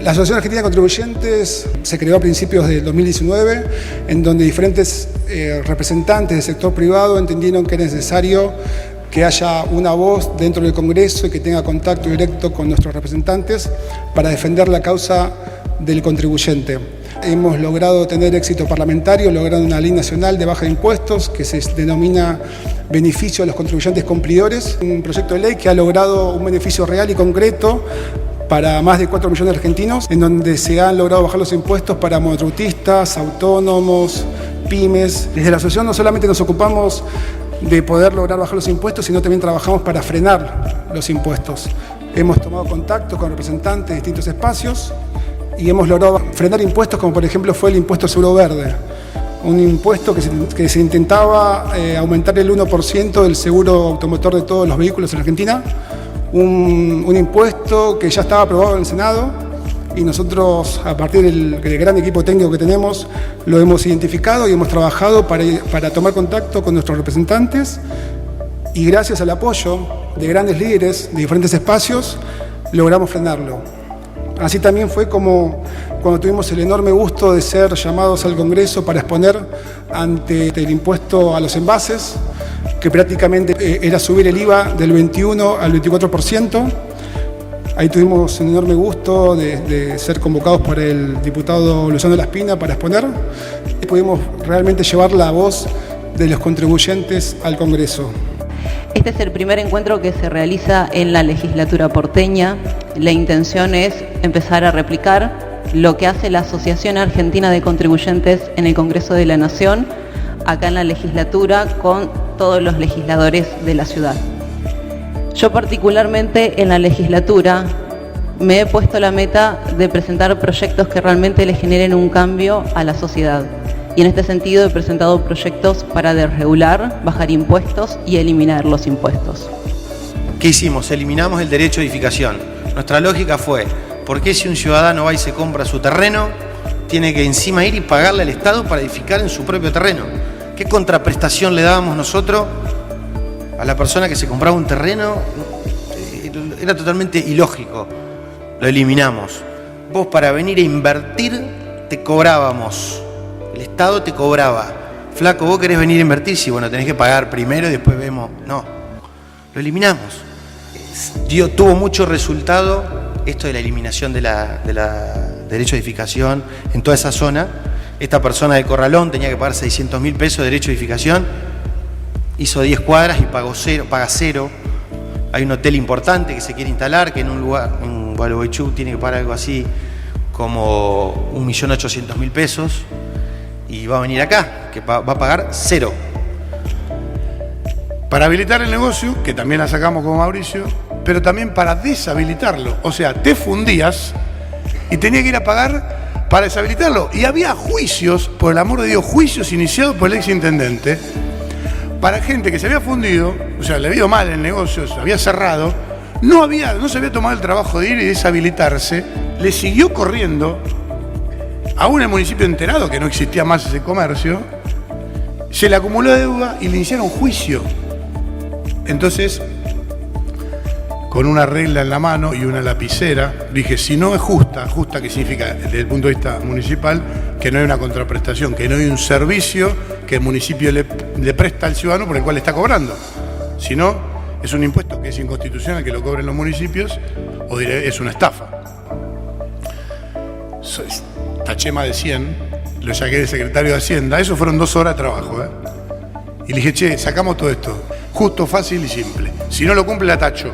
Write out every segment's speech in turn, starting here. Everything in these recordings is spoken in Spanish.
La Asociación Argentina de Contribuyentes se creó a principios del 2019, en donde diferentes representantes del sector privado entendieron que era necesario que haya una voz dentro del Congreso y que tenga contacto directo con nuestros representantes para defender la causa del contribuyente. Hemos logrado tener éxito parlamentario, logrando una ley nacional de baja de impuestos que se denomina Beneficio a los Contribuyentes Cumplidores, un proyecto de ley que ha logrado un beneficio real y concreto para más de 4 millones de argentinos, en donde se han logrado bajar los impuestos para monotributistas, autónomos, pymes. Desde la asociación no solamente nos ocupamos de poder lograr bajar los impuestos, sino también trabajamos para frenar los impuestos. Hemos tomado contacto con representantes de distintos espacios y hemos logrado frenar impuestos como por ejemplo fue el impuesto seguro verde, un impuesto que se intentaba aumentar el 1% del seguro automotor de todos los vehículos en Argentina, un impuesto que ya estaba aprobado en el Senado y nosotros a partir del gran equipo técnico que tenemos lo hemos identificado y hemos trabajado para tomar contacto con nuestros representantes y gracias al apoyo de grandes líderes de diferentes espacios logramos frenarlo. Así también fue como cuando tuvimos el enorme gusto de ser llamados al Congreso para exponer ante el impuesto a los envases, que prácticamente era subir el IVA del 21 al 24%. Ahí tuvimos un enorme gusto de ser convocados por el diputado Luciano Laspina para exponer y pudimos realmente llevar la voz de los contribuyentes al Congreso. Este es el primer encuentro que se realiza en la legislatura porteña. La intención es empezar a replicar lo que hace la Asociación Argentina de Contribuyentes en el Congreso de la Nación, acá en la legislatura, con todos los legisladores de la ciudad. Yo particularmente en la legislatura me he puesto la meta de presentar proyectos que realmente le generen un cambio a la sociedad. Y en este sentido he presentado proyectos para desregular, bajar impuestos y eliminar los impuestos. ¿Qué hicimos? Eliminamos el derecho de edificación. Nuestra lógica fue, ¿por qué si un ciudadano va y se compra su terreno, tiene que encima ir y pagarle al Estado para edificar en su propio terreno? ¿Qué contraprestación le dábamos nosotros a la persona que se compraba un terreno? Era totalmente ilógico. Lo eliminamos. Vos para venir a invertir te cobrábamos. El Estado te cobraba. Flaco, ¿vos querés venir a invertir? Sí, bueno, tenés que pagar primero y después vemos. No, lo eliminamos. Tuvo mucho resultado esto de la eliminación de la derecho de edificación en toda esa zona. Esta persona de Corralón tenía que pagar 600.000 pesos de derecho de edificación. Hizo 10 cuadras y paga cero. Hay un hotel importante que se quiere instalar, que en un lugar, en Gualeguaychú, tiene que pagar algo así como 1.800.000 pesos. Y va a venir acá, que va a pagar cero. Para habilitar el negocio, que también la sacamos con Mauricio, pero también para deshabilitarlo. O sea, te fundías y tenías que ir a pagar para deshabilitarlo. Y había juicios, por el amor de Dios, juicios iniciados por el exintendente para gente que se había fundido, o sea, le había ido mal el negocio, se había cerrado, no se había tomado el trabajo de ir y deshabilitarse, le siguió corriendo. Aún el municipio enterado que no existía más ese comercio, se le acumuló deuda y le iniciaron juicio. Entonces, con una regla en la mano y una lapicera, dije, si no es justa, ¿qué significa desde el punto de vista municipal? Que no hay una contraprestación, que no hay un servicio que el municipio le presta al ciudadano por el cual está cobrando. Si no, es un impuesto que es inconstitucional que lo cobren los municipios o diré, es una estafa. Taché más de 100, lo saqué de secretario de Hacienda, eso fueron 2 horas de trabajo, Y le dije, che, sacamos todo esto, justo, fácil y simple. Si no lo cumple, la tacho.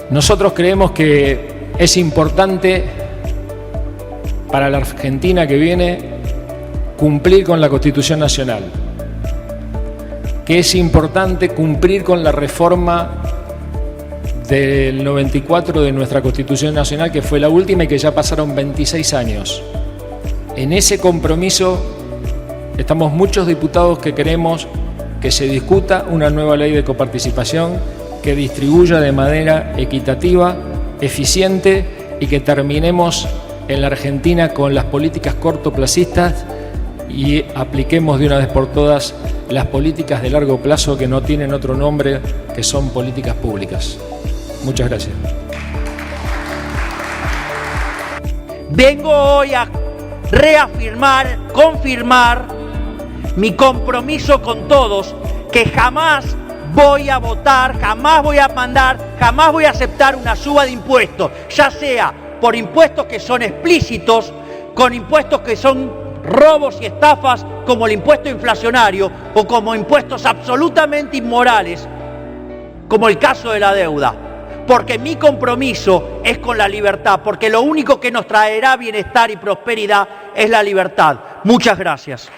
Nosotros creemos que es importante para la Argentina que viene cumplir con la Constitución Nacional, que es importante cumplir con la reforma del 94 de nuestra Constitución Nacional, que fue la última y que ya pasaron 26 años. En ese compromiso estamos muchos diputados que queremos que se discuta una nueva ley de coparticipación que distribuya de manera equitativa, eficiente y que terminemos en la Argentina con las políticas cortoplacistas y apliquemos de una vez por todas las políticas de largo plazo que no tienen otro nombre que son políticas públicas. Muchas gracias. Vengo hoy a reafirmar, confirmar mi compromiso con todos, que jamás voy a votar, jamás voy a mandar, jamás voy a aceptar una suba de impuestos, ya sea por impuestos que son explícitos, con impuestos que son robos y estafas, como el impuesto inflacionario, o como impuestos absolutamente inmorales, como el caso de la deuda. Porque mi compromiso es con la libertad, porque lo único que nos traerá bienestar y prosperidad es la libertad. Muchas gracias.